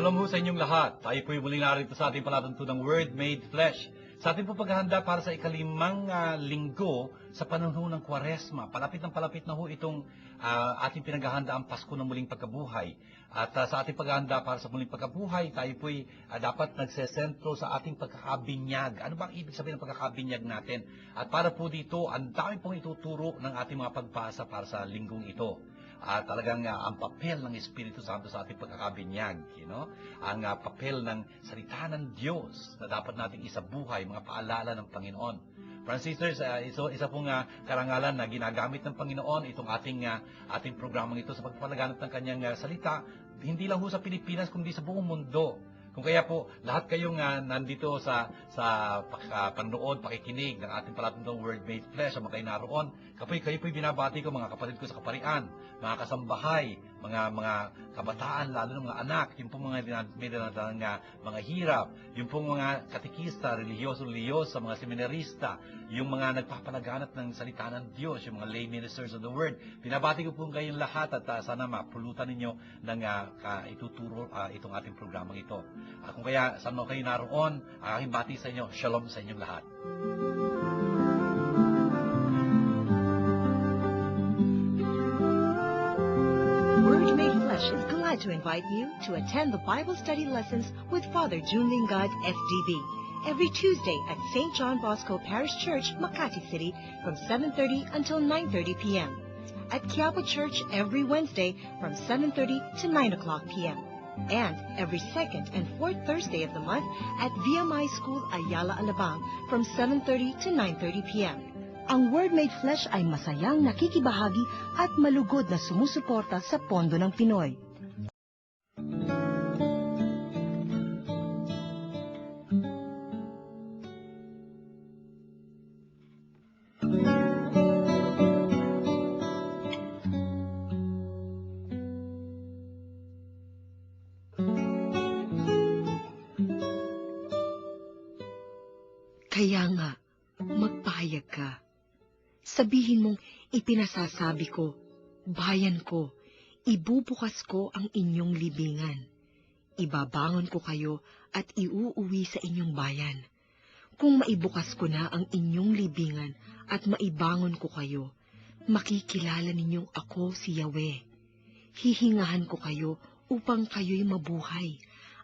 Shalom ho sa inyong lahat. Tayo po'y muli narito sa ating palatuntunang Word Made Flesh. Sa ating po paghahanda para sa ikalimang linggo sa panahon ho ng Kwaresma. Palapit na ho itong ating pinaghahanda ang Pasko ng muling pagkabuhay. At sa ating paghahanda para sa muling pagkabuhay, tayo po'y dapat nagsesentro sa ating pagkakabinyag. Ano ba ang ibig sabihin ng pagkakabinyag natin? At para po dito, ang dami pong ituturo ng ating mga pagbasa para sa linggong ito. Talagang ang papel ng Espiritu Santo sa ating pagkakabinyag, ang papel ng salita ng Diyos na dapat nating isabuhay, mga paalala ng Panginoon. Friends and sisters, isa pong karangalan na ginagamit ng Panginoon itong ating programang ito sa pagpapalaganap ng kanyang salita, hindi lang ho sa Pilipinas, kundi sa buong mundo. Kung kaya po, lahat kayong nandito sa panonood, pakikinig ng ating palatuntunang Word Made Flesh, ang mga kayo naroon, kayo po'y binabati ko, mga kapatid ko sa kaparian, mga kasambahay, mga kabataan, lalo ng mga anak, yung pong may dinadalang mga hirap, yung pong mga katikista, religyoso, mga seminarista, yung mga nagpapalaganap ng salita ng Diyos, yung mga lay ministers of the Word. Binabati ko po kayong lahat at sana mapulutan ninyo ng ituturo itong ating programang ito. Kung kaya saan mo kayo naroon, aking bati sa inyo, shalom sa inyong lahat. Word Made Flesh is glad to invite you to attend the Bible study lessons with Father June Lingad, FDB, every Tuesday at St. John Bosco Parish Church, Makati City from 7:30 until 9:30 p.m. At Quiapo Church every Wednesday from 7:30 to 9 o'clock p.m. And every second and fourth Thursday of the month at VMI School Ayala Alabang from 7:30 to 9:30 p.m. Ang Word Made Flesh ay masayang nakikibahagi at malugod na sumusuporta sa pondo ng Pinoy. Kaya nga, magpahayag ka. Sabihin mong ipinasasabi ko, bayan ko, ibubukas ko ang inyong libingan. Ibabangon ko kayo at iuuwi sa inyong bayan. Kung maibukas ko na ang inyong libingan at maibangon ko kayo, makikilala ninyong ako si Yahweh. Hihingahan ko kayo upang kayo'y mabuhay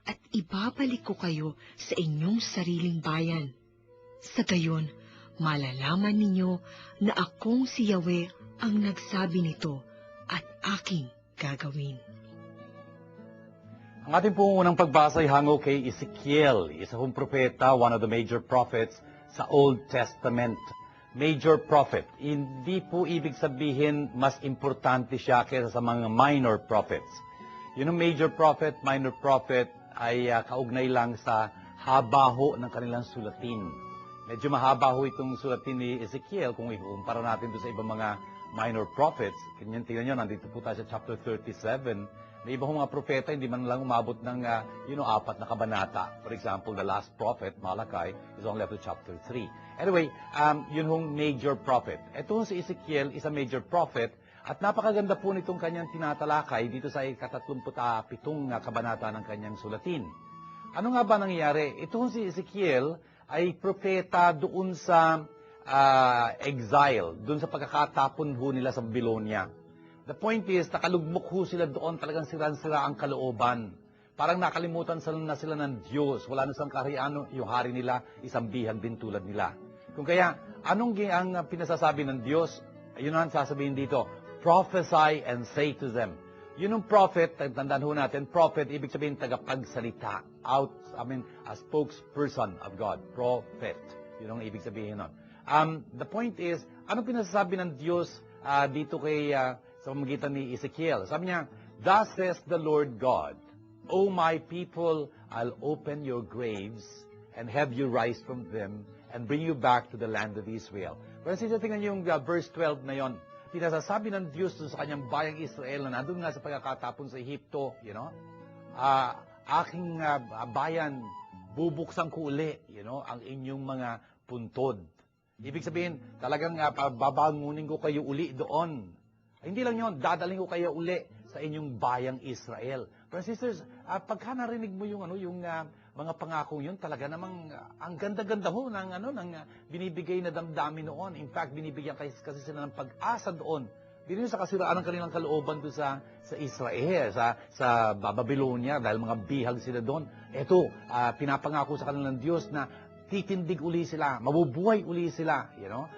at ibabalik ko kayo sa inyong sariling bayan. Sa gayon, malalaman ninyo na akong si Yahweh ang nagsabi nito at aking gagawin. Ang ating pong unang pagbasa ay hango kay Ezekiel, isa pong propeta, one of the major prophets sa Old Testament. Major prophet, hindi po ibig sabihin mas importante siya kaysa sa mga minor prophets. Yun ang major prophet, minor prophet ay kaugnay lang sa habaho ng kanilang sulatin. Medyo mahaba ho itong sulatin ni Ezekiel kung ikumpara natin doon sa ibang mga minor prophets. Tingnan nyo, nandito po tayo sa chapter 37. May ibang mga propeta, hindi man lang umabot ng 4 na kabanata. For example, the last prophet, Malachi, is only up to chapter 3. Anyway, yun hong major prophet. Ito si Ezekiel, is a major prophet, at napakaganda po nitong kanyang tinatalakay dito sa 37 kabanata ng kanyang sulatin. Ano nga ba nangyayari? Ito si Ezekiel ay propeta doon sa exile, doon sa pagkakatapon ho nila sa Babylonia. The point is, nakalugmok ho sila doon, talagang sira ang kalooban. Parang nakalimutan na sila ng Diyos. Wala na silang kaharian, yung hari nila, isang bihag din tulad nila. Kung kaya, anong ang pinasasabi ng Diyos? Yun ang sasabihin dito, prophesy and say to them. Yun ang prophet, tandaan ho natin, prophet, ibig sabihin tagapagsalita. A spokesperson of God. Prophet. Yun ang ibig sabihin nun. The point is, anong pinasasabi ng Diyos dito sa pamamagitan ni Ezekiel? Sabi niya, thus says the Lord God, O my people, I'll open your graves and have you rise from them and bring you back to the land of Israel. Pero tingnan niyo yung verse 12 na yon. Pinasasabi ng Diyos sa kanyang bayang Israel na nandun nga sa pagkakatapon sa Ehipto, aking bayan, bubuksan ko uli, ang inyong mga puntod. Ibig sabihin, talagang babangunin ko kayo uli doon. Hindi lang yun, dadaling ko kayo uli sa inyong bayang Israel. Brothers and sisters, pagka narinig mo yung mga pangakong yun, talaga namang ang ganda-ganda ho ng binibigay na damdamin noon. In fact, binibigyan kasi sila ng pag-asa doon. Hindi rin sa kasiraan ng kanilang kalooban doon sa Israel, sa Babylonia, dahil mga bihag sila doon. Ito, pinapangako sa kanilang Diyos na titindig uli sila, mabubuhay uli sila,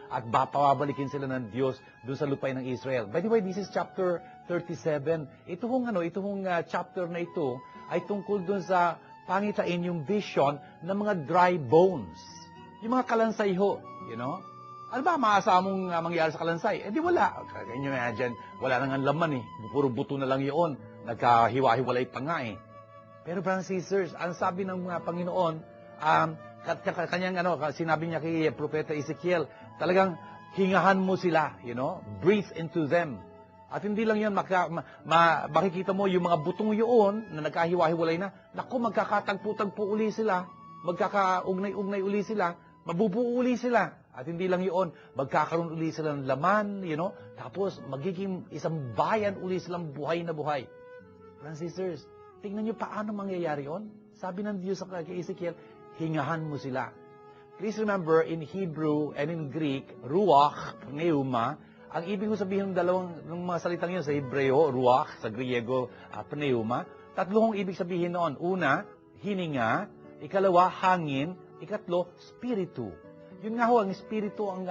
at papabalikin sila ng Diyos doon sa lupain ng Israel. By the way, this is chapter 37. Ito hong chapter na ito ay tungkol doon sa pangitain yung vision ng mga dry bones. Yung mga kalansay ho, Ano ba maasahan mong mangyari sa kalansay? Di wala. Can you imagine? Wala nang laman Puro buto na lang yun. Nagkahiwa-hiwalay pa nga Pero brothers and sisters, ang sabi ng Panginoon, sinabi niya kay Propeta Ezekiel, talagang hingahan mo sila, breathe into them. At hindi lang yan, makikita mo yung mga butong yun na nagkahiwa-hiwalay na, magkakatagpo-tagpo uli sila, magkakaugnay-ugnay uli sila, mabubuo uli sila. At hindi lang yun, magkakaroon uli sila ng laman, tapos magiging isang bayan uli silang buhay na buhay. Brothers and sisters, tingnan nyo paano mangyayari yun. Sabi ng Diyos kay Ezekiel, hingahan mo sila. Please remember, in Hebrew and in Greek, ruach, pneuma, ang ibig sabihin ng mga salitang yun sa Hebreo, ruach, sa Griego, pneuma, tatlong ibig sabihin noon. Una, hininga. Ikalawa, hangin. Ikatlo, spiritu. Yun nga ho, ang espiritu ang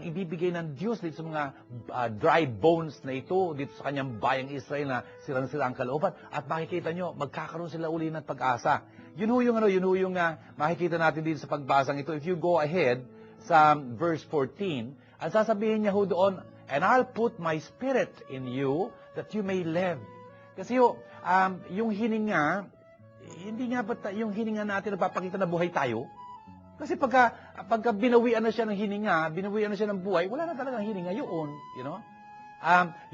ibibigay ng Diyos dito sa mga dry bones na ito, dito sa kanyang bayang Israel na sirang-sira ang kalooban. At makikita nyo, magkakaroon sila uli ng pag-asa. Yun ho yung makikita natin dito sa pagbasang ito. If you go ahead sa verse 14, ang sasabihin niya ho doon, and I'll put my spirit in you that you may live. Kasi ho, yung hininga, hindi nga ba yung hininga natin napapakita na buhay tayo? Kasi pagka binawian na siya ng hininga, binawian na siya ng buhay, wala na talagang hininga yun.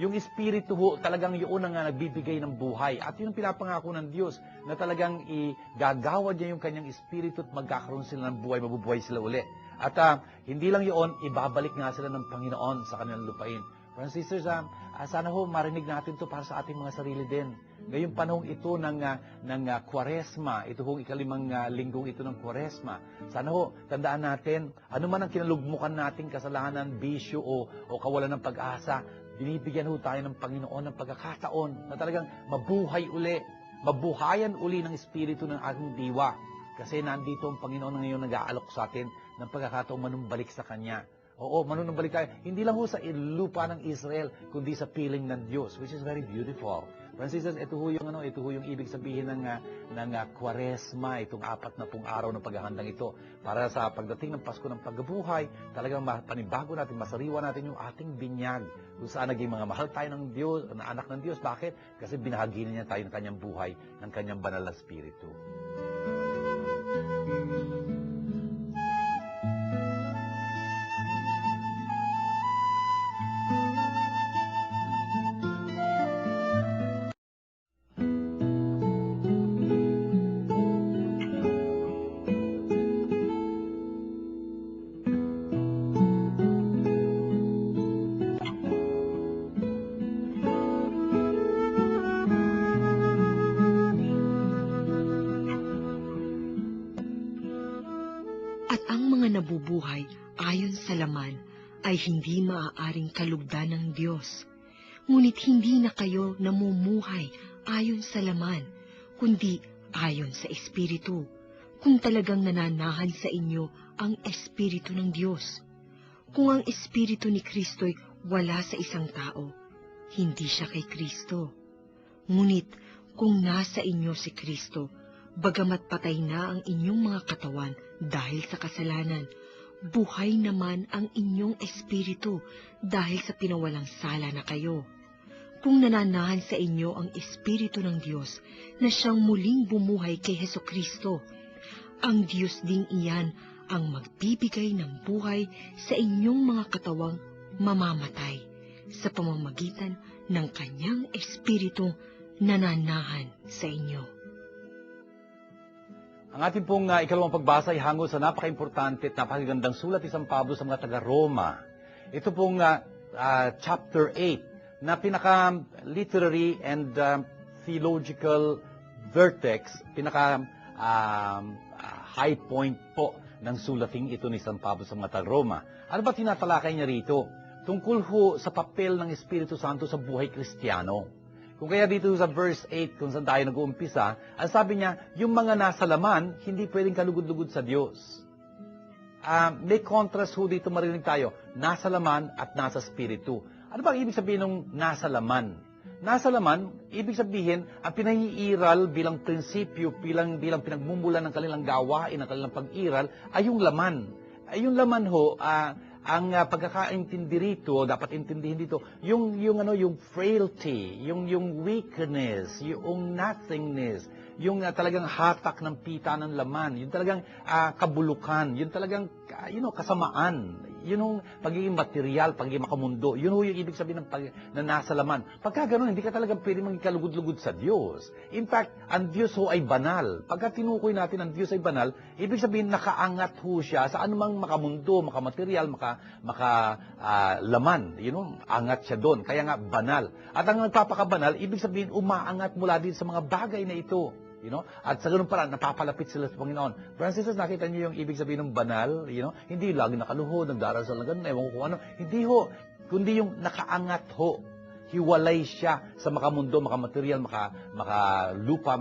Yung espiritu ho, talagang yun ang nagbibigay ng buhay. At yun ang pinapangako ng Diyos na talagang igagawad niya yung kanyang espiritu at magkakaroon sila ng buhay, mabubuhay sila uli. At hindi lang yun, ibabalik nga sila ng Panginoon sa kanilang lupain. Brothers and sisters, sana ho marinig natin to para sa ating mga sarili din. Ngayong panahong ito ng Kwaresma, ito hong ikalimang linggong ito ng Kwaresma, sana ho, tandaan natin, ano man ang kinalugmukan nating kasalanan, bisyo o kawalan ng pag-asa, binibigyan ho tayo ng Panginoon ng pagkakataon na talagang mabuhay uli, mabuhayan uli ng espiritu ng ating diwa. Kasi nandito ang Panginoon ngayon nag-aalok sa atin ng pagkakataon manumbalik sa Kanya. Oo, manunumbalik tayo. Hindi lang ho sa lupa ng Israel, kundi sa piling ng Diyos, which is very beautiful. Brothers and sisters, ito ho yung ibig sabihin ng Kwaresma, itong 40 araw ng paghahandang ito. Para sa pagdating ng Pasko ng Pagkabuhay, talagang panibago natin, masariwa natin yung ating binyag. Kung saan naging mga mahal tayo ng Diyos, na anak ng Diyos. Bakit? Kasi binahagi niya tayo ng kanyang buhay, ng kanyang banal na spiritu. Nabubuhay ayon sa laman ay hindi maaaring kalugdan ng Diyos. Ngunit hindi na kayo namumuhay ayon sa laman, kundi ayon sa Espiritu, kung talagang nananahan sa inyo ang Espiritu ng Diyos. Kung ang Espiritu ni Kristo'y wala sa isang tao, hindi siya kay Kristo. Ngunit kung nasa inyo si Kristo, bagamat patay na ang inyong mga katawan dahil sa kasalanan, buhay naman ang inyong espiritu dahil sa pinawalang sala na kayo. Kung nananahan sa inyo ang Espiritu ng Diyos na siyang muling bumuhay kay Hesukristo, ang Diyos ding iyan ang magbibigay ng buhay sa inyong mga katawang mamamatay sa pamamagitan ng kanyang Espiritu nananahan sa inyo. Ang ating pong ikalawang pagbasa ay hango sa napaka-importante at napakagandang sulat ni San Pablo sa mga taga-Roma. Ito pong chapter 8 na pinaka-literary and theological vertex, high point po ng sulating ito ni San Pablo sa mga taga-Roma. Ano ba tinatalakay niya rito? Tungkol ho sa papel ng Espiritu Santo sa buhay Kristiyano. Kung kaya dito sa verse 8, kung saan tayo nag-uumpisa, ang sabi niya, yung mga nasa laman, hindi pwedeng kalugod-lugod sa Diyos. May contrast ho dito marinig tayo, nasa laman at nasa Espiritu. Ano ba ang ibig sabihin ng nasa laman? Nasa laman, ibig sabihin, ang pinaiiral bilang prinsipyo, bilang pinagmumulan ng kanilang gawain, ng kanilang pag-iral, ay yung laman. Ay yung laman ho, ang pagkakaintindi rito, dapat intindihin dito, yung frailty, yung weakness, yung nothingness, yung talagang hatak ng pita ng laman, yung talagang kabulukan, yung talagang kasamaan, yun yung pagiging material, pagiging makamundo, yun yung ibig sabihin na nasa laman. Pagka ganun, hindi ka talagang pwede maging kalugod-lugod sa Diyos. In fact, ang Diyos ho ay banal. Pagka tinukoy natin ang Diyos ay banal, ibig sabihin nakaangat ho siya sa anumang makamundo, makamaterial, laman. Angat siya doon. Kaya nga, banal. At ang nagpapakabanal, ibig sabihin umaangat mula din sa mga bagay na ito. At sa ganun parang napapalapit sila sa Panginoon. Brothers and sisters, nakita niyo yung ibig sabihin ng banal, hindi lagi nakaluhod, nagdarasal na ganun, ewan ko kung ano. Hindi ho, kundi yung nakaangat ho. Hiwalay siya sa makamundo, makamaterial, makalupa,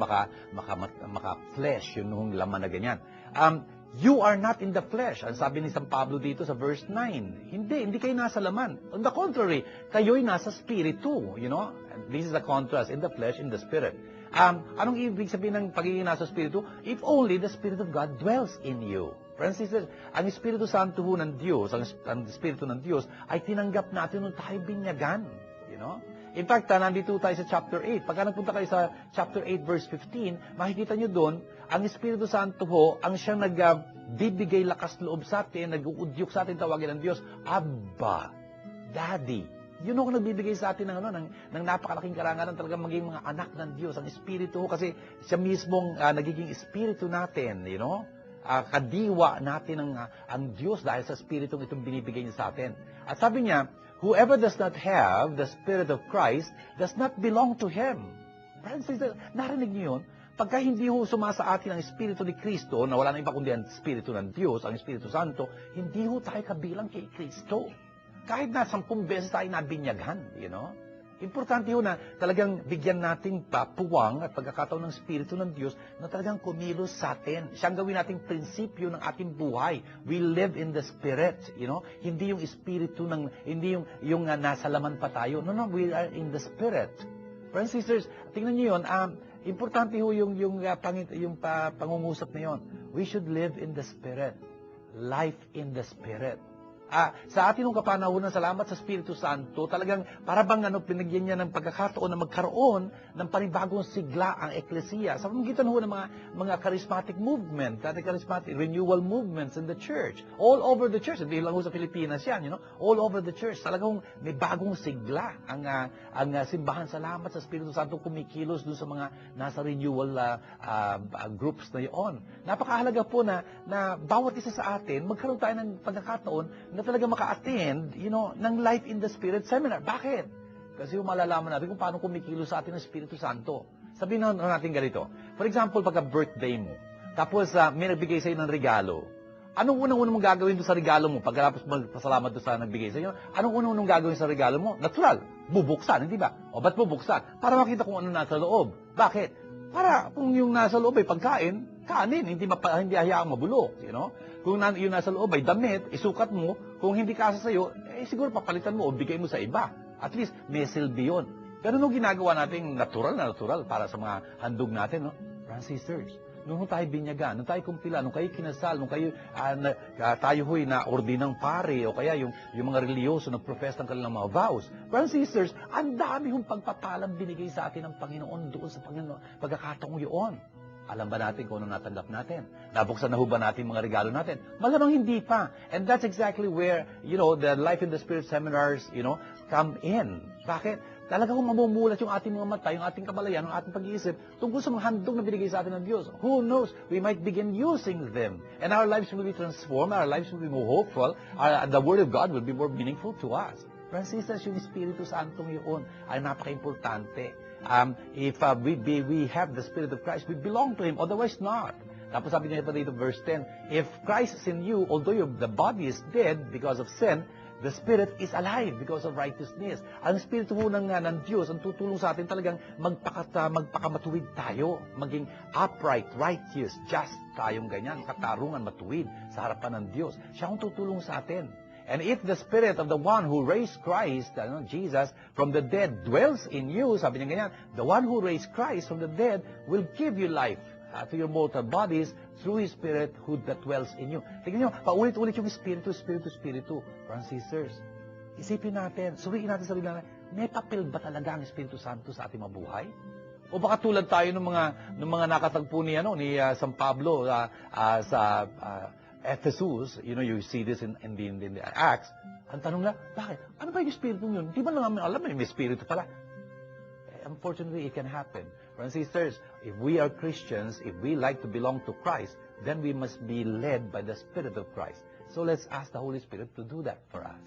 maka-flesh, yung laman na ganyan. You are not in the flesh. Ang sabi ni San Pablo dito sa verse 9. Hindi kayo nasa laman. On the contrary, kayo'y nasa spiritu. This is the contrast, in the flesh, in the spirit. Anong ibig sabihin ng pagiging nasa Espiritu? If only the Spirit of God dwells in you. Friends and sisters, ang Espiritu Santo ho ng Diyos, ang Espiritu ng Diyos, ay tinanggap natin nung tayo binyagan. In fact, nandito tayo sa chapter 8. Pagka nagpunta kayo sa chapter 8, verse 15, makikita nyo doon, ang Espiritu Santo ho, ang siyang nagbibigay lakas loob sa atin, nag-uudyok sa atin, tawagin ng Diyos, Abba, Daddy. Yun ang nagbibigay sa atin ng napakalaking karangalan talagang maging mga anak ng Diyos. Ang Espiritu, kasi siya mismong nagiging Espiritu natin, kadiwa natin ang Diyos dahil sa Espiritu itong binibigay niya sa atin. At sabi niya, whoever does not have the Spirit of Christ does not belong to Him. Friends, narinig niyo yun? Pagka hindi ho sumasa atin ang Espiritu ni Kristo, na wala na iba kundi ang Espiritu ng Diyos, ang Espiritu Santo, hindi ho tayo kabilang kay Kristo. Kahit na 10 beses tayo nabinyagan, Importante ho na talagang bigyan natin puwang at pagkakataon ng Espiritu ng Diyos na talagang kumilos sa atin. Siyang gawin nating prinsipyo ng ating buhay. We live in the Spirit, Hindi yung Espiritu hindi yung nasa laman pa tayo. No, we are in the Spirit. Friends and sisters, tingnan niyo yun, importante ho yung pangungusap na yun. We should live in the Spirit. Life in the Spirit. Sa atin ng kapanahunan, salamat sa Espiritu Santo, talagang parabang pinagyan niya ng pagkakataon na magkaroon ng panibagong sigla ang Eklesiya. Sa pamagitan ho ng mga charismatic movement, charismatic renewal movements in the church. All over the church. Hindi lang ho sa Pilipinas yan, All over the church. Talagang may bagong sigla ang simbahan. Salamat sa Espiritu Santo kumikilos dun sa mga nasa renewal groups na yun. Napakahalaga po na bawat isa sa atin, magkaroon tayo ng pagkakataon na talaga maka-attend, ng Life in the Spirit seminar. Bakit? Kasi malalaman natin kung paano kumikilos sa atin ang Espiritu Santo. Sabihin natin ganito. For example, pagka-birthday mo, tapos may nagbigay sa'yo ng regalo. Anong unang-unang mong gagawin doon sa regalo mo? Pagkatapos magpasalamat doon sa nagbigay sa'yo, anong unang-unang gagawin sa regalo mo? Natural. Bubuksan, hindi ba? O ba't bubuksan? Para makita kung ano nasa loob. Bakit? Para kung yung nasa loob ay pagkain, kanin, hindi hayaang mabulok, Kung yung nasa loob ay damit, isukat mo, kung hindi kasa sa'yo, siguro papalitan mo o bigay mo sa iba. At least, may silbi yun. Pero nung ginagawa natin natural para sa mga handog natin, Brothers and sisters, nung tayo binyagan, nung tayo kumpila, nung kayo kinasal, nung kayo, tayo ho'y na ordinang pare, o kaya yung mga reliyoso nag-profess ng kanilang mga vows. Brothers and sisters, ang dami hong pagpapalang binigay sa atin ng Panginoon doon sa pagkakataong yun. Alam ba natin kung ano natanggap natin? Nabuksan na ho ba natin mga regalo natin? Malamang hindi pa. And that's exactly where, the Life in the Spirit seminars, come in. Bakit? Talaga kung mamumulat yung ating mga mata, yung ating kabalayan, yung ating pag-iisip, tungkol sa mga handog na binigay sa atin ng Diyos. Who knows? We might begin using them. And our lives will be transformed. Our lives will be more hopeful. The Word of God will be more meaningful to us. Brothers and sisters, yung Espiritu Santong yun ay napaka-importante. we have the Spirit of Christ, we belong to Him, otherwise not. Tapos sabi niya pa dito, verse 10, if Christ is in you, although the body is dead because of sin, the Spirit is alive because of righteousness. Ang Espiritu ho ng Diyos, ang tutulong sa atin talagang magpakamatuwid tayo, maging upright, righteous, just tayong ganyan, katarungan, matuwid sa harapan ng Diyos. Siya ang tutulong sa atin. And if the Spirit of the one who raised Christ, Jesus, from the dead dwells in you, sabi niya ganyan, the one who raised Christ from the dead will give you life to your mortal bodies through His Spirit who that dwells in you. Tingnan nyo, paulit-ulit yung Espiritu, Espiritu, Espiritu. Brothers and sisters, isipin natin, suriin natin sa sarili natin, may papel ba talaga ang Espiritu Santo sa ating mabuhay? O baka tulad tayo ng mga nakatagpo ni San Pablo sa Ephesus, you see this in the Acts. Ang tanong na, bakit? Ano ba yung Espiritu yun? Di ba lang namin alam may Espiritu pala? Unfortunately, it can happen. Brothers and sisters, if we are Christians, if we like to belong to Christ, then we must be led by the Spirit of Christ. So let's ask the Holy Spirit to do that for us.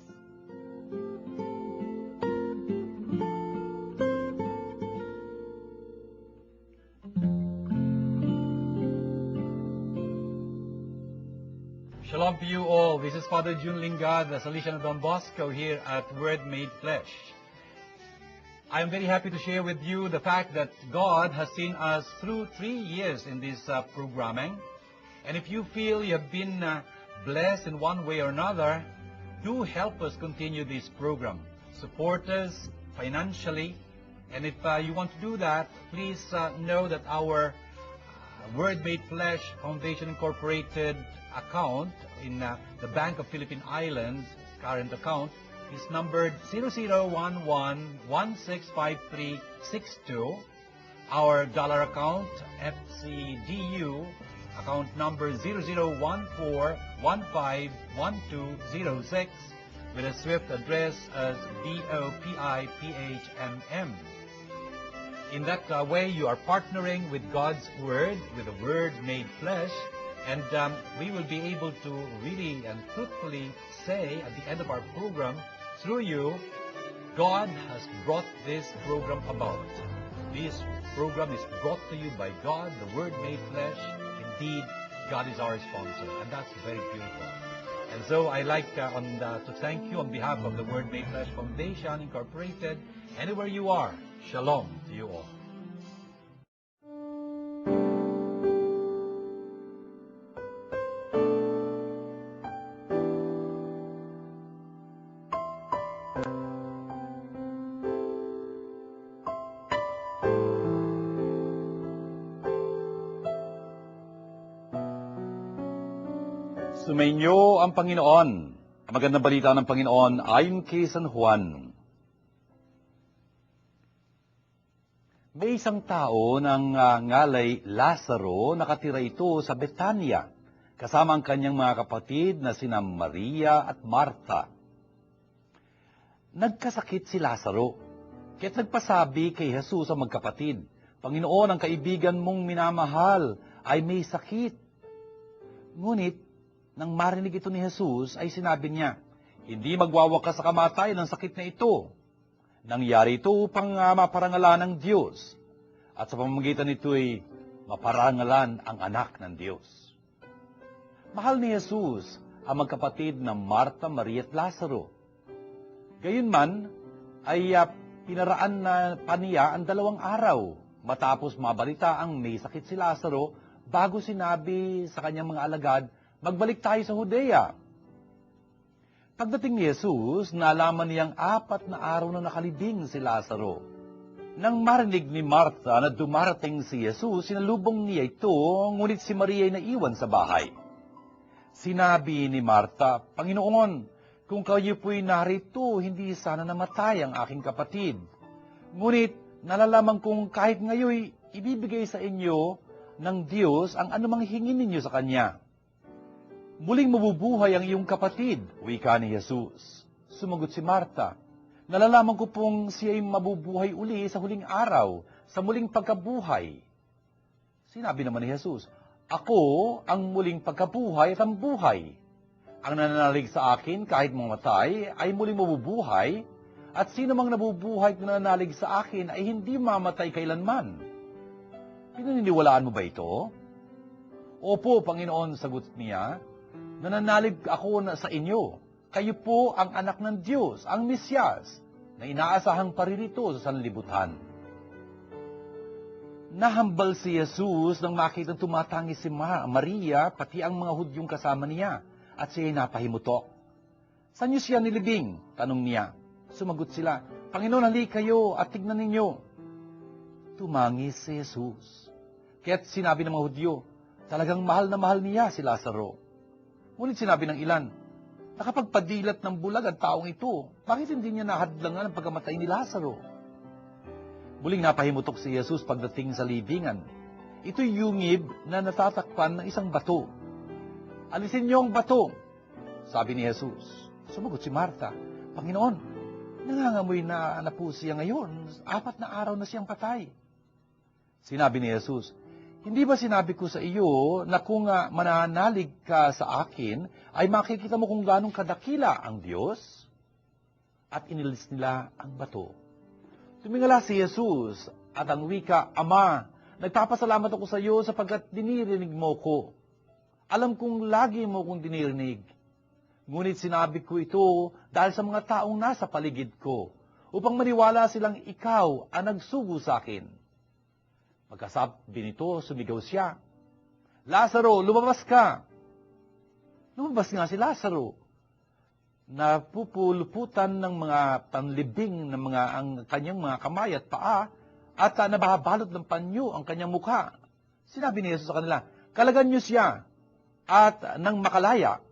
Shalom to you all. This is Father Jun Lingad, the Salesian of Don Bosco here at Word Made Flesh. I'm very happy to share with you the fact that God has seen us through 3 years in this programming. And if you feel you have been blessed in one way or another, do help us continue this program. Support us financially. And if you want to do that, please know that our Word Made Flesh Foundation Incorporated account in the Bank of Philippine Islands, current account, is numbered 0011-165362. Our dollar account, FCDU, account number 0014151206, with a SWIFT address as BOPIPHMM. In that way, you are partnering with God's Word, with the Word Made Flesh, and we will be able to really and truthfully say at the end of our program, through you, God has brought this program about. This program is brought to you by God, the Word Made Flesh. Indeed, God is our sponsor, and that's very beautiful. And so I like to thank you on behalf of the Word Made Flesh Foundation Incorporated. Anywhere you are, shalom to you all. Sumainyo ang Panginoon. Ang magandang balita ng Panginoon ayon kay San Juan. May isang tao ng ngalay Lazaro, nakatira ito sa Betania, kasama ang kanyang mga kapatid na sina Maria at Martha. Nagkasakit si Lazaro, kaya't nagpasabi kay Jesus ang magkapatid, Panginoon, ang kaibigan mong minamahal ay may sakit. Ngunit, nang marinig ito ni Jesus, ay sinabi niya, hindi magwawakas sa kamatayan ng sakit na ito. Nangyari ito upang maparangalan ng Diyos. At sa pamamagitan nito ay maparangalan ang anak ng Diyos. Mahal ni Jesus ang magkapatid na Martha, Maria at Lazaro. Gayunman ay pinaraan na pa niya ang 2 araw matapos mabalita ang may sakit si Lazaro bago sinabi sa kanyang mga alagad, magbalik tayo sa Judea. Pagdating ni Jesus, nalaman niyang 4 na araw na nakalibing si Lazaro. Nang marinig ni Martha na dumarating si Jesus, sinalubong niya ito, ngunit si Maria ay naiwan sa bahay. Sinabi ni Martha, Panginoon, kung kayo po'y narito, hindi sana namatay ang aking kapatid. Ngunit nalalaman kong kahit ngayon ibibigay sa inyo ng Diyos ang anumang hingin ninyo sa Kanya. Muling mabubuhay ang iyong kapatid, wika ni Jesus. Sumagot si Martha, nalalaman ko pong siya'y mabubuhay uli sa huling araw, sa muling pagkabuhay. Sinabi naman ni Jesus, ako ang muling pagkabuhay at ang buhay. Ang nananalig sa akin kahit mamatay ay muling mabubuhay, At sino mang nabubuhay at nananalig sa akin ay hindi mamatay kailanman. Pinaniniwalaan mo ba ito? Opo, Panginoon, sagot niya. Nananalig ako sa inyo. Kayo po ang anak ng Diyos, ang Mesyas, na inaasahang paririto sa sanlibutan. Nahambal si Jesus nang makitang tumatangi si Maria, pati ang mga Hudyong kasama niya, at siya'y napahimutok. Saan niyo siya nilibing? Tanong niya. Sumagot sila, Panginoon, hali kayo at tignan ninyo. Tumangis si Jesus. Kaya't sinabi ng mga Hudyo, talagang mahal na mahal niya si Lazaro. Ngunit sinabi ng ilan, nakapagpadilat ng bulag ang taong ito, bakit hindi niya nahadlangan ang pagkamatay ni Lazaro? Muling napahimutok si Jesus pagdating sa libingan. Ito'y yungib na natatakpan ng isang bato. Alisin niyo ang bato, sabi ni Jesus. Sumagot si Marta, Panginoon, nangangamoy na po siya ngayon. 4 na araw na siyang patay. Sinabi ni Jesus, hindi ba sinabi ko sa iyo na kung mananalig ka sa akin, ay makikita mo kung ganong kadakila ang Diyos? At inilis nila ang bato. Tumingala si Jesus at ang wika, Ama, nagpapasalamat ako sa iyo sapagkat dinirinig mo ko. Alam kong lagi mo kong dinirinig. Ngunit sinabi ko ito dahil sa mga taong nasa paligid ko, upang maniwala silang ikaw ang nagsugo sa akin. Pagkasabi nito, sumigaw siya, Lazaro, lumabas ka! Lumabas nga si Lazaro. Napupuluputan ng mga panlibing ng ang kanyang mga kamay at paa, at nababalot ng panyo ang kanyang mukha. Sinabi ni Jesus sa kanila, kalagan niyo siya, at nang makalaya.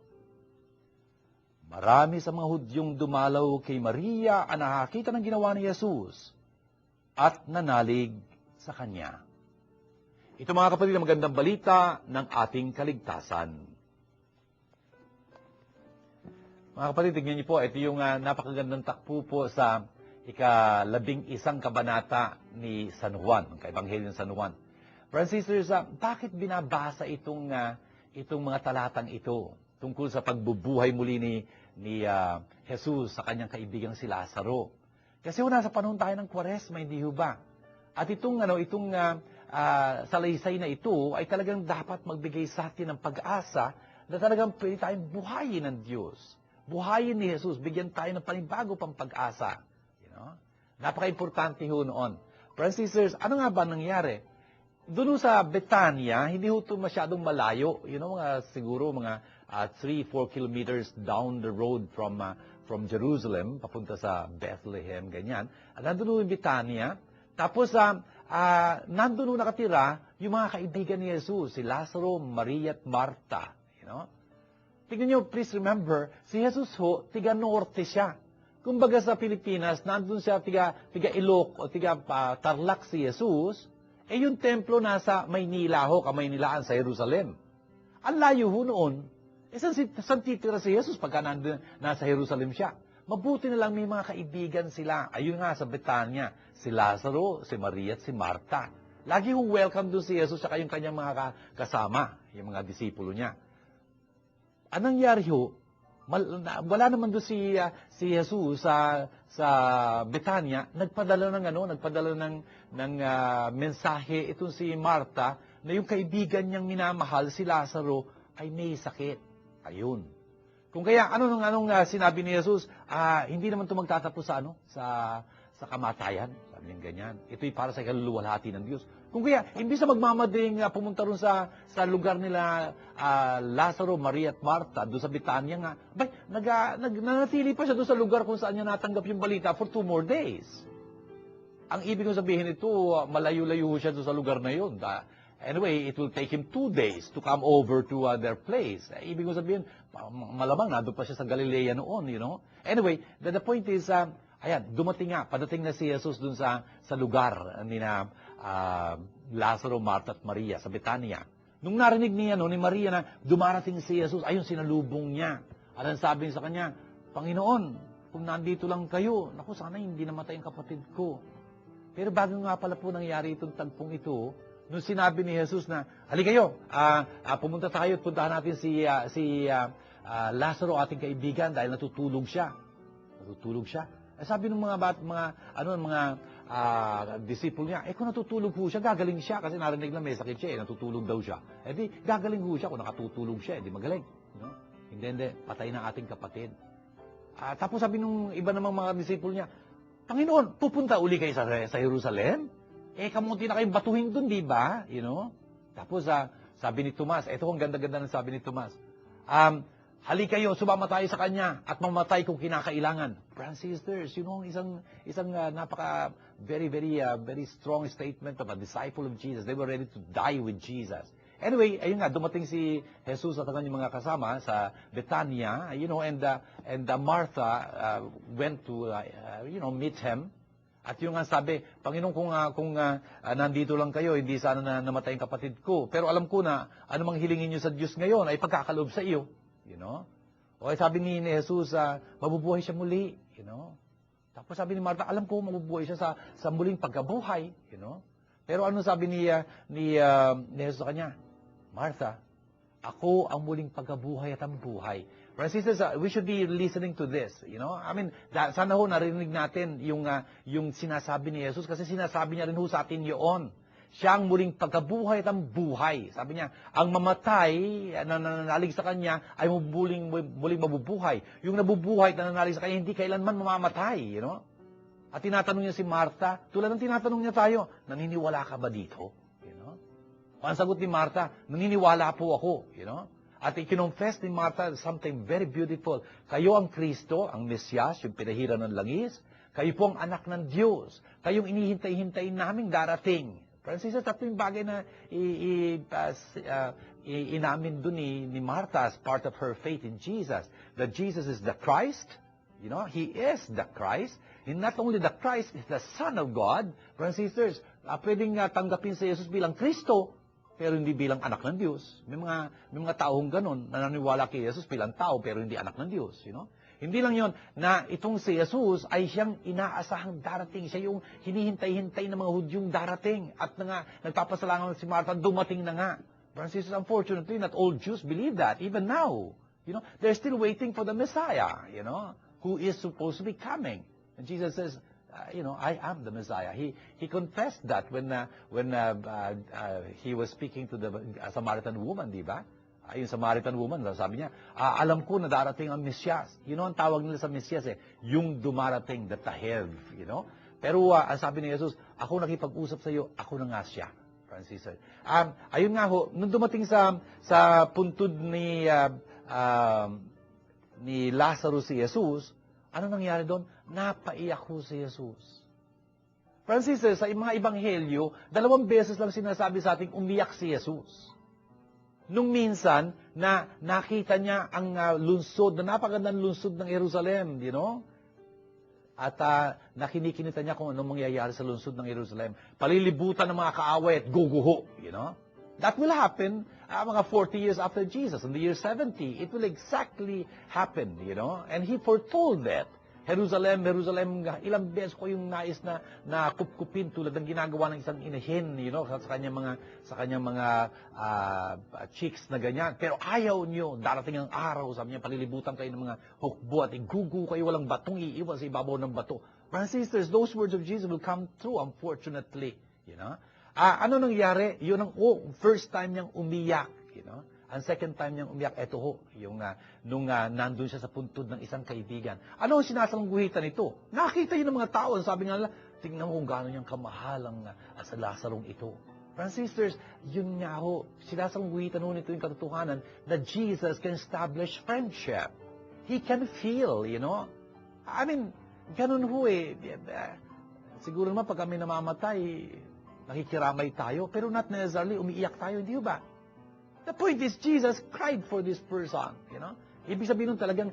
Marami sa mga Hudyong dumalaw kay Maria ang nakakita ng ginawa ni Jesus at nanalig sa kanya. Ito mga kapatid, ang magandang balita ng ating kaligtasan. Mga kapatid, tignan niyo po, ito yung napakagandang takpo po sa ika-11 kabanata ni San Juan, ang Ebanghelyo ng San Juan. Brothers and sisters, bakit binabasa itong mga talatang ito tungkol sa pagbubuhay muli ni Jesus sa kanyang kaibigang si Lazaro? Kasi nasa panahon tayo ng Kwaresma, hindi ho ba? At itong salaysay na ito ay talagang dapat magbigay sa atin ng pag-asa na talagang pwede tayong buhayin ng Diyos. Buhayin ni Jesus, bigyan tayo ng panibago pang pag-asa. Napaka-importante ho noon. Brothers and sisters, ano nga ba nangyari? Doon sa Betania, hindi ho ito masyadong malayo. Siguro mga 3-4 kilometers down the road from Jerusalem, papunta sa Bethlehem, ganyan. At nandun yung Betania. Tapos, nandun nakatira yung mga kaibigan ni Jesus, si Lazaro, Maria at Marta. Tignan nyo, please remember, si Jesus ho, tiga-norte siya. Kumbaga sa Pilipinas, nandun siya tiga-Ilok o tiga-Tarlac si Jesus, yung templo nasa Maynila ho, Kamaynilaan sa Jerusalem. Ang layo ho noon. Saan titira si Jesus pagka nasa Jerusalem siya? Mabuti na lang may mga kaibigan sila. Ayun nga sa Betania, si Lazaro, si Maria at si Marta. Lagi hong welcome doon si Jesus at yung kanyang mga kasama, yung mga disipulo niya. Anong nangyari ho? Wala naman doon si Jesus sa Betania, nagpadala ng mensahe itong si Marta na yung kaibigan niyang minamahal, si Lazaro, ay may sakit. Ayun. Kung kaya, anong sinabi ni Jesus? Hindi naman ito magtatapos sa kamatayan. Sabi niya ganyan. Ito'y para sa kaluluwalhati ng Diyos. Kung kaya, imbis na magmamading pumunta rin sa lugar nila Lazaro, Maria at Marta, doon sa Betania nga, nanatili pa siya doon sa lugar kung saan niya natanggap yung balita for 2 more days. Ang ibig kong sabihin ito, malayo-layo siya doon sa lugar na yun. Anyway, it will take him 2 days to come over to their place. Ibig kong sabihin, malamang nandun pa siya sa Galilea noon, Anyway, the point is, padating na si Jesus dun sa lugar ni Lazaro, Marta at Maria sa Betania. Nung narinig niya ni Maria na dumarating si Jesus, ayun, sinalubong niya. At ang sabi sa kanya, Panginoon, kung nandito lang kayo, naku, sana hindi namatay ang kapatid ko. Pero bago nga pala po nangyari itong tagpong ito, nung sinabi ni Jesus na, halika kayo, pumunta tayo at puntahan natin si Lazaro, ating kaibigan, dahil natutulog siya. Sabi ng mga disipulo niya, kung natutulog ho siya, gagaling siya. Kasi narinig lang may sakit siya, natutulog daw siya. Di, gagaling ho siya kung nakatutulog siya, di magaling. No? Hindi, patay na ating kapatid. Tapos sabi nung iba namang mga disipulo niya, Panginoon, pupunta uli kayo sa Jerusalem? Kamunti na kayong batuhin dun, di ba? Tapos sabi ni Tomas, ito ang ganda-ganda ng sabi ni Tomas, halika kayo, sumama tayo sa kanya at mamatay kung kinakailangan. Brothers and sisters, isang napaka very strong statement of a disciple of Jesus. They were ready to die with Jesus. Anyway, ayun nga, dumating si Jesus at ang kanyang mga kasama sa Betania, and Martha went to meet him. At yung nga sabi, Panginoon, kung nandito lang kayo, hindi sana namatay ang kapatid ko. Pero alam ko na, anumang hilingin niyo sa Diyos ngayon ay pagkakaloob sa iyo. O sabi ni Jesus, mabubuhay siya muli. Tapos sabi ni Martha, alam ko mabubuhay siya sa muling pagkabuhay. Pero ano sabi ni Jesus sa kanya? Martha, ako ang muling pagkabuhay at ang buhay. Brothers and sisters, we should be listening to this. Sana ho narinig natin yung sinasabi ni Jesus kasi sinasabi niya rin ho sa atin yun. Siya ang muling pagkabuhay at ang buhay. Sabi niya, ang mamatay na nananalig sa kanya ay muling mabubuhay. Yung nabubuhay at nananalig sa kanya, hindi kailanman mamamatay. At tinatanong niya si Martha, tulad ng tinatanong niya tayo, naniniwala ka ba dito? Ang sagot ni Martha, naniniwala po ako. At ikinonfess ni Martha something very beautiful. Kayo ang Kristo, ang Mesyas, yung pinahira ng langis. Kayo po ang anak ng Diyos. Kayong inihintay-hintayin naming darating. Francis, tatlo yung bagay na inamin doon ni Martha as part of her faith in Jesus. That Jesus is the Christ. He is the Christ. And not only the Christ, is the Son of God. Francis, pwedeng tanggapin si Jesus bilang Kristo, pero hindi bilang anak ng Diyos. May mga taong ganun, na naniniwala kay Jesus bilang tao, pero hindi anak ng Diyos. Hindi lang yon na itong si Jesus ay siyang inaasahang darating. Siya yung hinihintay-hintay ng mga Hudyong darating. At nagpapasalangan si Martha, dumating na nga. Francis, unfortunately, not all Jews believe that. Even now, they're still waiting for the Messiah, who is supposed to be coming. And Jesus says, I am the Messiah. He confessed that when he was speaking to the Samaritan woman, di ba? Yung Samaritan woman, sabi niya, alam ko na darating ang Mesyas. Ang tawag nila sa Mesyas yung dumarating, the Tahev, Pero ang sabi ni Jesus, ako nakipag-usap sa iyo, ako na nga siya. Francis. Ayun nga ho, nung dumating sa puntod ni Lazarus si Jesus, ano nangyari doon? Napaiyak ho si Jesus. Francis, sa mga ebanghelyo, 2 beses lang sinasabi sa ating umiyak si Jesus. Nung minsan, na nakita niya ang lungsod, na napagandang lungsod ng Jerusalem, At nakinikinita niya kung anong mangyayari sa lungsod ng Jerusalem. Palilibutan ng mga kaaway at guguho, That will happen mga 40 years after Jesus. In the year 70, it will exactly happen, And he foretold that. Jerusalem, ilang beses ko yung nais na kupkupin tulad ng ginagawa ng isang inahin, sa kanyang mga chicks na ganyan. Pero ayaw nyo, darating ang araw, sabi niya, palilibutan kayo ng mga hukbo at igugu kayo, walang batong iiwan sa ibabaw ng bato. Brothers and sisters, those words of Jesus will come true, unfortunately. Ano nangyari? Yun ang first time niyang umiyak, Ang second time niyang umiyak, eto ho, nung nandun siya sa puntod ng isang kaibigan. Ano ang sinasalungguhitan ito? Nakita yun ng mga tao. Sabi nga nila, tingnan mo kung gaano niyang kamahalang sa Lazarong ito. Brothers and sisters, yun nga ho, sinasalungguhitan ho nito yung katotohanan na Jesus can establish friendship. He can feel, ganun ho siguro naman pag kami namamatay, nakikiramay tayo, pero not necessarily umiiyak tayo, hindi ba? The point is, Jesus cried for this person, Ibig sabihin nun talagang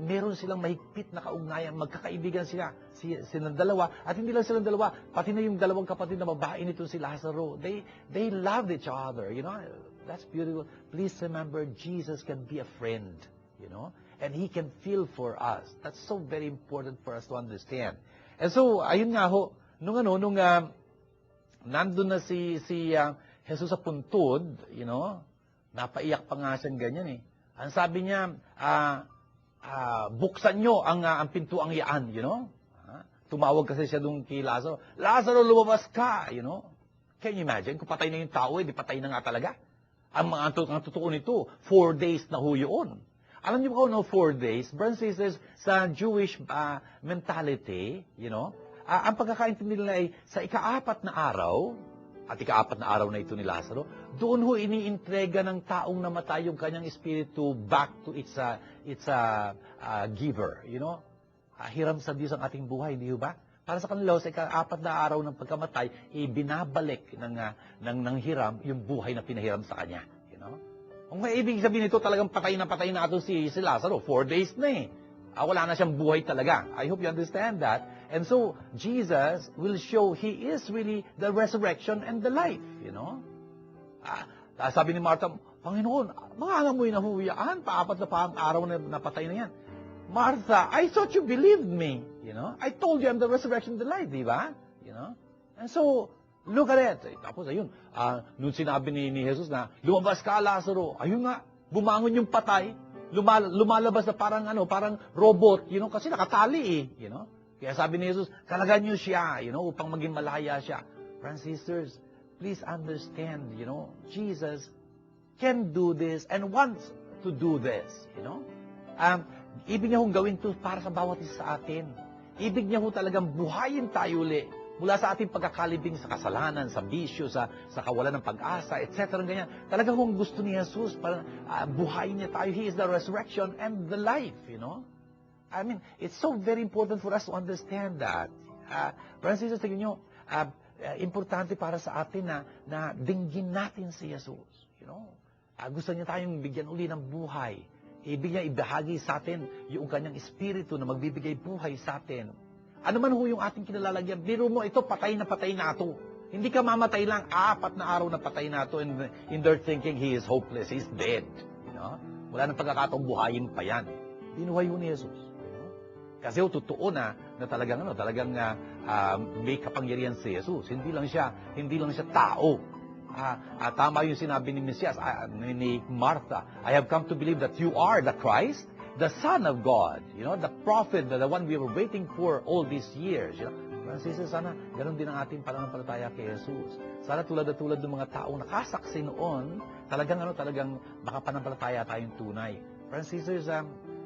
meron silang mahigpit na kaugnayan, magkakaibigan silang dalawa, at hindi lang silang dalawa, pati na yung dalawang kapatid na babae nito si Lazaro. They loved each other, That's beautiful. Please remember, Jesus can be a friend, And He can feel for us. That's so very important for us to understand. And so, ayun nga ho, nung nandun na si Jesus sa puntod, napaiyak pa nga siyang ganyan Ang sabi niya, buksan nyo ang pintuang yaan, tumawag kasi siya doon kay Lazaro, Lazaro, lumabas ka, Can you imagine? Kung patay na yung tao, di patay na nga talaga. Ang totoo nito, 4 days na ho yun. Alam niyo ba kung 4 days? Brothers and sisters, sa Jewish mentality, ang pagkakaintindi nila ay sa ika-4 na araw, at ika-4 na araw na ito ni Lazaro, doon ho iniintrega ng taong namatay yung kanyang espiritu back to its giver, hiram sa Diyos ang ating buhay, hindi ba? Para sa kanila, sa ika-4 na araw ng pagkamatay, ibinabalik ng hiram yung buhay na pinahiram sa kanya. Kung may ibig sabihin nito, talagang patay na ito si Lazaro. 4 days na eh. Wala na siyang buhay talaga. I hope you understand that. And so, Jesus will show He is really the resurrection and the life, sabi ni Martha, Panginoon, maamoy na huyaan, pa ang araw na napatay na yan. Martha, I thought you believed me. I told you I'm the resurrection and the life, di ba? And so, look at it. Tapos, ayun, nung sinabi ni Jesus na, lumabas ka, Lazaro, ayun nga, bumangon yung patay, lumalabas na parang robot, kasi nakatali eh, Kaya sabi ni Jesus, kalagan niyo siya, upang maging malaya siya. Friends and sisters, please understand, Jesus can do this and wants to do this, Ibig niya hong gawin to para sa bawat isa sa atin. Ibig niya hong talagang buhayin tayo uli mula sa ating pagkakalibing sa kasalanan, sa bisyo, sa kawalan ng pag-asa, etc. Ganyan. Talagang hong gusto ni Jesus para buhayin niya tayo. He is the resurrection and the life, I mean, it's so very important for us to understand that. Francis, tingin nyo, importante para sa atin na dinggin natin si Jesus. Gusto niya tayong bigyan uli ng buhay. Ibig niya ibahagi sa atin yung kanyang espiritu na magbibigay buhay sa atin. Ano man ho yung ating kinalalagyan, biro mo ito, patay na ito. Hindi ka mamatay lang, 4 na araw na patay na ito, and in their thinking, he is hopeless, he is dead. Wala nang pagkakataong buhayin pa yan. Binuhay ho ni Jesus. Kasi totoo na talagang may kapangyarihan si Jesus. Hindi lang siya tao. Tama yung sinabi ni Mesias, ni Martha, I have come to believe that you are the Christ, the Son of God, the prophet, the one we were waiting for all these years. Francis, sana ganun din ang ating pananampalataya kay Jesus. Sana tulad ng mga taong nakasaksi noon, talagang makapanampalataya tayong tunay. Francis,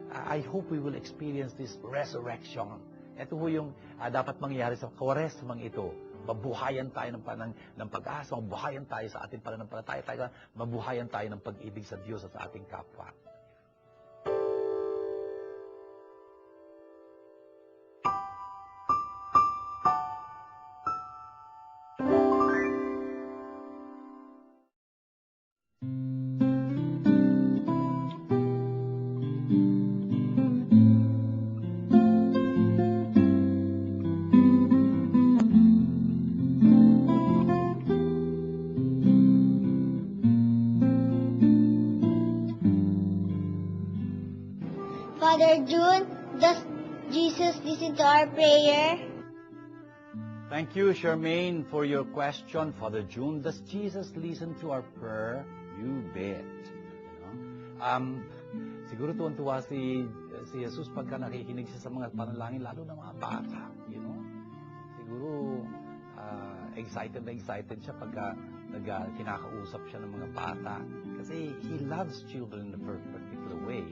I hope we will experience this resurrection. Ito ho yung dapat mangyari sa Kwaresmang ito. Mabuhayan tayo ng pag-asa, mabuhayan tayo sa ating pananampalataya, mabuhayan tayo ng pag-ibig sa Diyos at sa ating kapwa. Father June, does Jesus listen to our prayer? Thank you, Charmaine, for your question. Father June, does Jesus listen to our prayer? You bet. Siguro tuwan-tuwa si Jesus pagka nakikinig siya sa mga panalangin, lalo na mga bata. Siguro excited siya pagka kinakausap siya ng mga bata. Kasi He loves children in a particular way,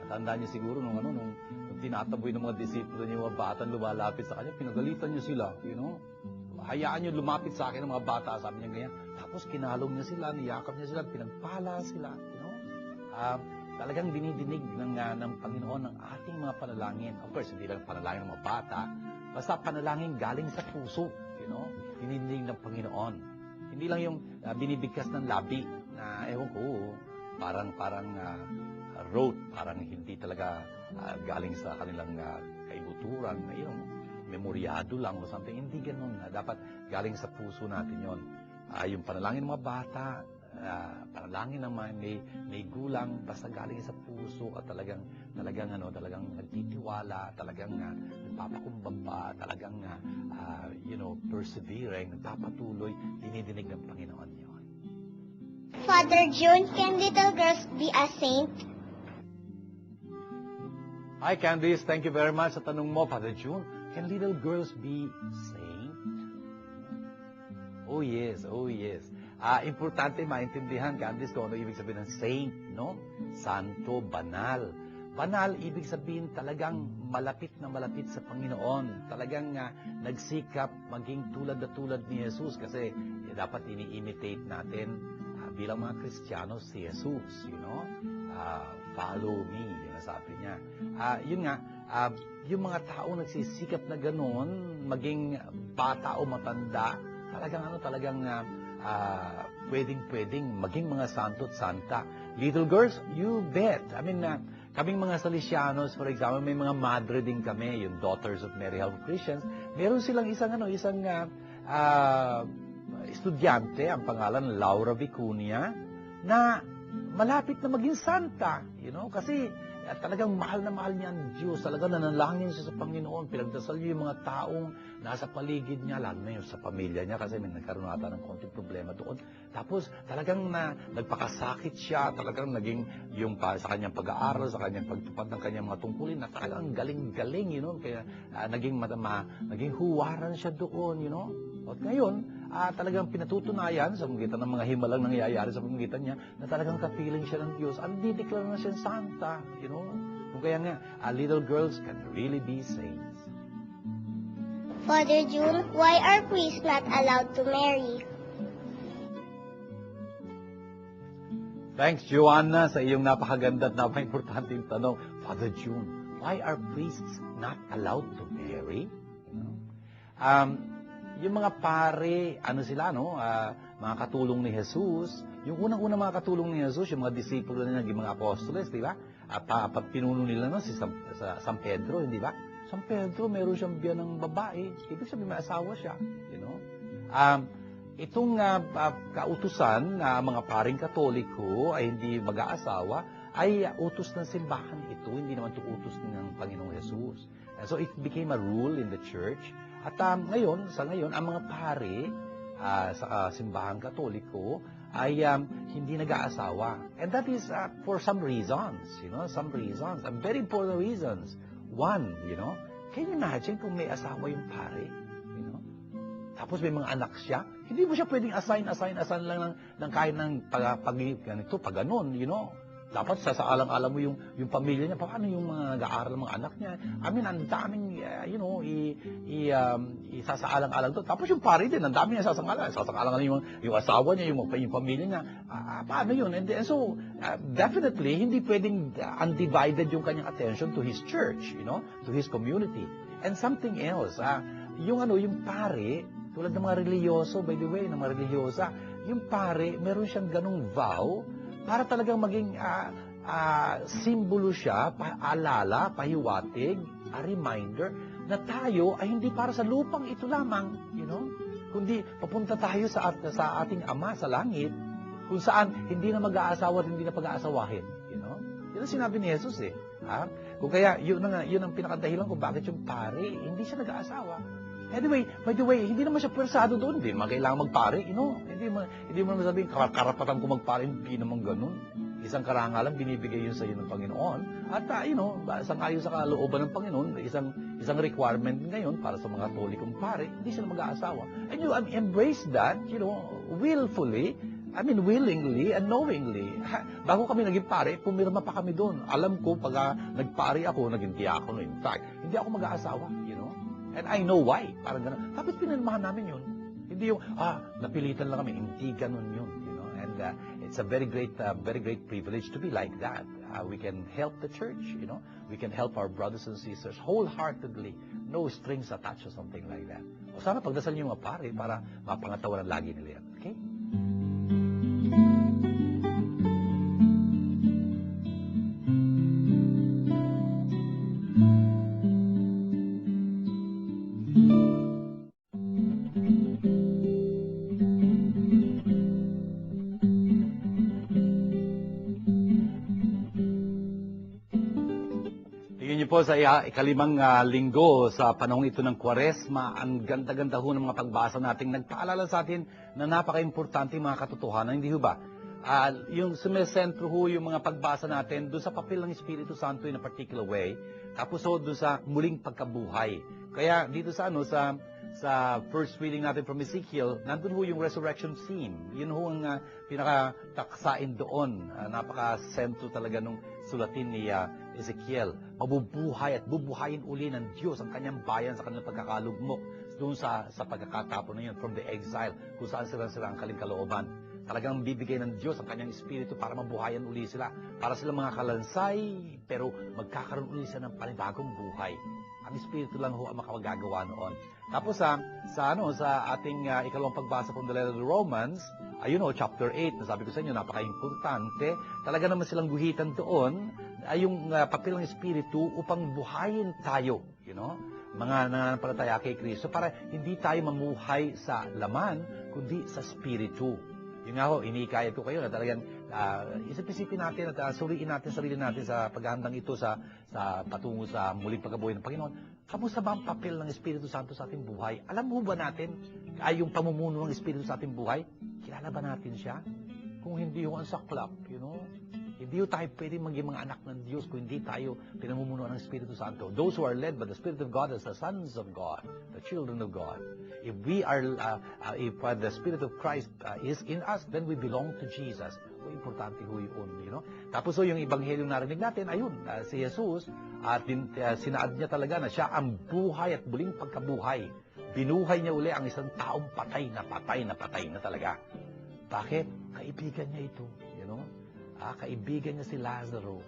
Tandaan niyo siguro nung tinataboy ng mga disipulo niya, mga bata lumalapit sa kanya, pinagalitan niyo sila, Hayaan niyo lumapit sa akin ng mga bata, sabi niya ganyan. Tapos kinalong niya sila, niyakap niya sila, pinagpala sila, Talagang dinidinig ng Panginoon ng ating mga panalangin. Of course, hindi lang panalangin ng mga bata, basta panalangin galing sa puso, Dinidinig ng Panginoon. Hindi lang yung binibigkas ng labi na, ewan ko, parang rote, parang hindi talaga galing sa kanilang kaibuturan, memoryado lang o something. Hindi ganun. Dapat galing sa puso natin yon. Yung panalangin ng mga bata, panalangin ng mga may gulang, basta galing sa puso at talagang nagtitiwala, talagang nagpapakumbaba, talagang persevering, nagpapatuloy, dinidinig ng Panginoon yon. Father June, can little girls be a saint? Hi, Candice. Thank you very much sa tanong mo, Father June. Can little girls be saint? Oh yes, oh yes. Importante maintindihan, Candice, kung ano ibig sabihin ng saint, no? Santo, banal. Banal, ibig sabihin talagang malapit na malapit sa Panginoon. Talagang nagsikap maging tulad na tulad ni Jesus kasi dapat ini-imitate natin bilang mga Kristiyano si Jesus, you know? Follow me, yun ang sabi niya. Yun nga, yung mga tao nagsisikap na gano'n, maging bata o matanda, talagang pwedeng maging mga santo at santa. Little girls, you bet. I mean, kaming mga Salesianos, for example, may mga madre din kami, yung Daughters of Mary Help of Christians. Meron silang isang estudyante, ang pangalan Laura Vicuña, na malapit na maging santa, you know, kasi talagang mahal na mahal niya ang Diyos. Talagang nanalangin siya sa Panginoon. Pinagdasal niya yung mga taong nasa paligid niya, lalo na yung sa pamilya niya kasi may nagkaroon ata ng konting problema doon. Tapos talagang nagpakasakit siya, talagang naging yung sa kanyang pag-aaral, sa kanyang pagtupad ng kanyang mga tungkulin, na talagang galing-galing, you know. Kaya naging huwaran siya doon, you know. At ngayon, talagang pinatutunayan sa pagitan ng mga himalang nangyayari sa pagitan niya na talagang kapiling siya ng Diyos. Ang dideklara na siya santa, you know. Kung kaya nga, little girls can really be saints. Father June, why are priests not allowed to marry? Thanks, Joanna, sa iyong napakaganda at napaka-importanting tanong. Father June, why are priests not allowed to marry? You know? Yung mga pare, sila, no? Mga katulong ni Jesus. Yung unang-unang mga katulong ni Jesus, yung mga disipulo na naging mga apostoles, di ba? Pinuno nila si San Pedro, hindi ba? San Pedro, meron siyang biyan ng babae. Ibig sabihin, may asawa siya. You know? Itong kautusan na mga paring Katoliko ay hindi mag-aasawa, ay utos ng simbahan ito, hindi naman ito utos ng Panginoong Jesus. So it became a rule in the church. At ngayon, ang mga pare sa simbahan Katoliko ay hindi nag-aasawa. And that is for some reasons, you know, some reasons, and very important reasons. One, you know, can you imagine kung may asawa yung pare, you know? Tapos may mga anak siya, hindi mo siya pwedeng assign lang ng kahit ng pag ganon, you know? Dapat sasaalang-alam mo yung pamilya niya, paano yung mga nag-aaral ng mga anak niya. I mean, ang daming, you know, isasaalang-alang to. Tapos yung pare din, ang daming sasaalang-alang. Sasaalang-alang yung asawa niya, yung pamilya niya. Paano yun? And so, definitely, hindi pwedeng undivided yung kanyang attention to his church, you know, to his community. And something else, yung pare, tulad ng mga religyoso, by the way, ng mga religyosa, yung pare, meron siyang ganung vow, para talagang maging simbolo siya, paalala, pahiwatig, a reminder na tayo ay hindi para sa lupang ito lamang, you know? Kundi papunta tayo sa ating Ama sa langit, kung saan hindi na mag-aasawa at hindi na pag-aasawahin, you know? Yun ang sinabi ni Jesus eh. Kung kaya, yun ang pinakadahilan kung bakit yung pare, hindi siya nag-aasawa. Anyway, by the way, hindi naman siya pwersado doon. Hindi naman kailangan magpare, you know? Hindi mo naman sabihin, karapatan ko magpare, hindi naman ganun. Isang karangalan, binibigay yun sa iyo ng Panginoon. At, you know, sangayon sa kalooban ng Panginoon, isang requirement ngayon para sa mga Katolikong pare, hindi sila mag-aasawa. And you embrace that, you know, willingly and knowingly. Bago kami naging pare, pumirma pa kami doon. Alam ko, pag nagpare ako, naging diakono. In fact, hindi ako mag-aasawa, you know? And I know why. Parang gano'n. Tapos pinirmahan namin yun. Hindi yung, napilitan lang kami. Hindi gano'n yun. You know? And it's a very great privilege to be like that. We can help the church, you know. We can help our brothers and sisters wholeheartedly. No strings attached or something like that. O sana pagdasal niyo mga pare para mapangatawanan lagi nila yan. Okay? Po sa ikalimang linggo sa panahon ito ng Kwaresma, ang ganda-ganda ho ng mga pagbasa nating nagpaalala sa atin na napaka-importante mga katotohanan, hindi ho ba? Yung sumesentro ho yung mga pagbasa natin doon sa papel ng Espiritu Santo in a particular way. Tapos ho doon sa muling pagkabuhay. Kaya dito sa sa first reading natin from Ezekiel, nandun ho yung resurrection scene. Yun ho ang pinakataksain doon. Napaka-sentro talaga nung sulatin ni Ezekiel. Mabubuhay at bubuhayin uli ng Diyos ang kanyang bayan sa kanyang pagkakalugmok doon sa pagkakatapon na yun from the exile, kung saan sila ang kalooban. Talagang bibigay ng Diyos ang kanyang espiritu para mabuhayan uli sila. Para sila mga kalansay, pero magkakaroon uli sila ng panibagong buhay. Ang espiritu lang ho ang makagagawa noon. Tapos sa ating ikalawang pagbasa from the letter of the Romans, ayun ho, chapter 8, nasabi ko sa inyo, napaka-importante. Talaga naman silang guhitan doon ay yung papel ng espiritu upang buhayin tayo, mga nananampalataya kay Kristo, para hindi tayo mamuhay sa laman, kundi sa espiritu. Yun nga ho, inikayat ko kayo na talagang isip-isipin natin at suriin natin sarili natin sa paghahandang ito sa patungo sa muling pagkabuhay ng Panginoon. Kamusta ba ang papel ng Espiritu Santo sa ating buhay? Alam mo ba natin ay yung pamumuno ng Espiritu sa ating buhay? Kilala ba natin siya? Kung hindi yung ansaklap, hindi tayo pwede maging mga anak ng Diyos kung hindi tayo pinamumunuan ng Espiritu Santo. Those who are led by the Spirit of God as the sons of God, the children of God. If we are, if the Spirit of Christ is in us, then we belong to Jesus. Importante ho yun, Tapos yung Ebanghelyo narinig natin, ayun, si Jesus, sinaad niya talaga na siya ang buhay at muling pagkabuhay. Binuhay niya uli ang isang taong patay na talaga. Bakit? Kaibigan niya ito, kaibigan niya si Lazaro.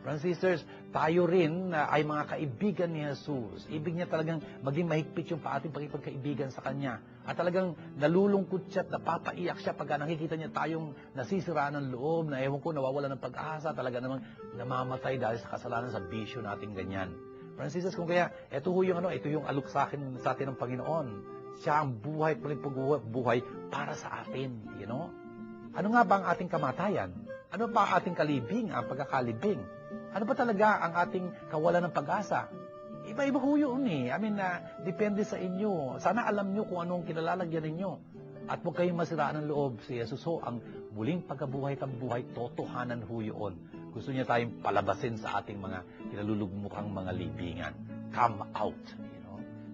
Brothers and sisters, tayo rin ay mga kaibigan ni Jesus. Ibig niya talagang maging mahigpit yung ating pagkikaibigan sa Kanya. At talagang nalulungkot siya at napapaiyak siya pagka nakikita niya tayong nasisiraan ng loob, na ewan ko, nawawala ng pag-asa, talaga namang namamatay dahil sa kasalanan, sa bisyo nating ganyan. Brothers and sisters, kung kaya, ito yung alok sa atin ng Panginoon. Siya ang buhay at buhay para sa atin, Ano nga ba ang ating kamatayan? Ano ba ang ating kalibing, ang pagkakalibing? Ano ba talaga ang ating kawalan ng pag-asa? Iba-iba ho yun depende sa inyo. Sana alam nyo kung anong kinalalagyan ninyo. At huwag kayong masiraan ng loob. Si Jesus ho, ang muling pagkabuhay ng buhay, totohanan ho yun. Gusto niya tayong palabasin sa ating mga kinalulugmukang mga libingan. Come out.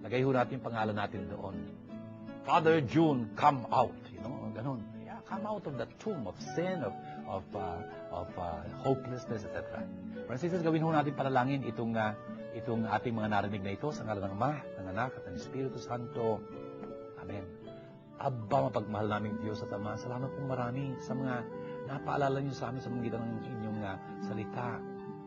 Lagay ho natin yung pangalan natin doon. Father June, come out. Ganon. Yeah, come out of the tomb of sin, of hopelessness, etc. Francis, gawin ho natin panalangin itong ating mga narinig na ito sa ngalan ng Ama, ng Anak, at ng Espiritu Santo. Amen. Aba, mapagmahal namin Diyos at Ama, salamat pong marami sa mga napaalala niyo sa amin sa mga gitan ng inyong salita.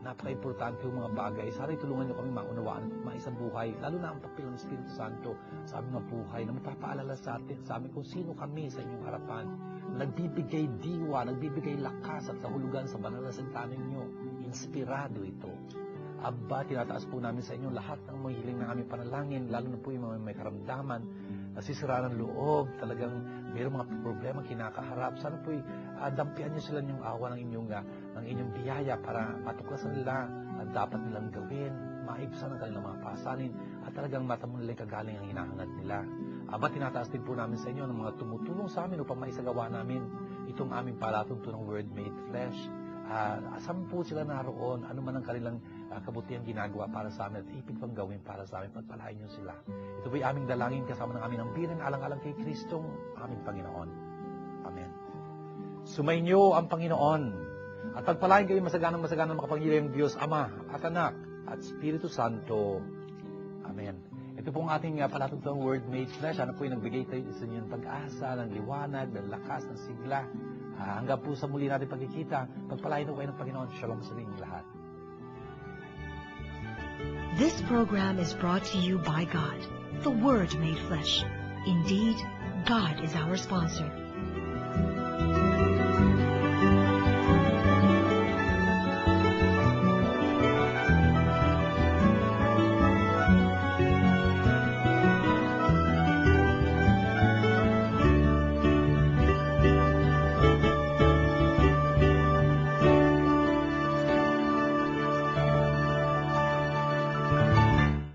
Napaka-importante yung mga bagay. Sana itulungan niyo kami maunawaan at maisabuhay, lalo na ang papel ng Espiritu Santo sa aming mga buhay na magpapaalala sa amin kung sino kami sa inyong harapan. Nagbibigay diwa, nagbibigay lakas at kahulugan sa banal na salita ninyo. Inspirado ito. Aba, tinataas po namin sa inyo lahat ng mga hiling ng aming panalangin, lalo na po yung mga may karamdaman, nasisira ng loob, talagang mayroong mga problema kinakaharap. Sana po dampian niyo sila ng awa ng inyong biyaya para matuklasan nila ang dapat nilang gawin, maibsan ang kanilang mga pasanin, at talagang matamon nila yung kagaling ang hinahangad nila. Aba, tinataas din po namin sa inyo ng mga tumutulong sa amin upang maisagawa namin itong aming palatuntunang Word Made Flesh. Saan po sila naroon, ano man ang kanilang kabutihan ginagawa para sa amin at ipig pang gawin para sa amin, pagpalain niyo sila. Ito po'y aming dalangin kasama ng aming ambirin, alang-alang kay Kristong aming Panginoon. Amen. Sumainyo ang Panginoon at pagpalain kayo masaganang makapangyarihang Diyos, Ama at Anak at Espiritu Santo. Amen. Ito pong ating palatuntunang Word Made Flesh. Ano po'y nagbigay tayo sa inyo ng pag-asa, ng liwanag, ng lakas, ng sigla. Hanggang po sa muli natin pagkikita, pagpalain po kayo ng Panginoon. Shalom sa inyong lahat. This program is brought to you by God, the Word made flesh. Indeed, God is our sponsor.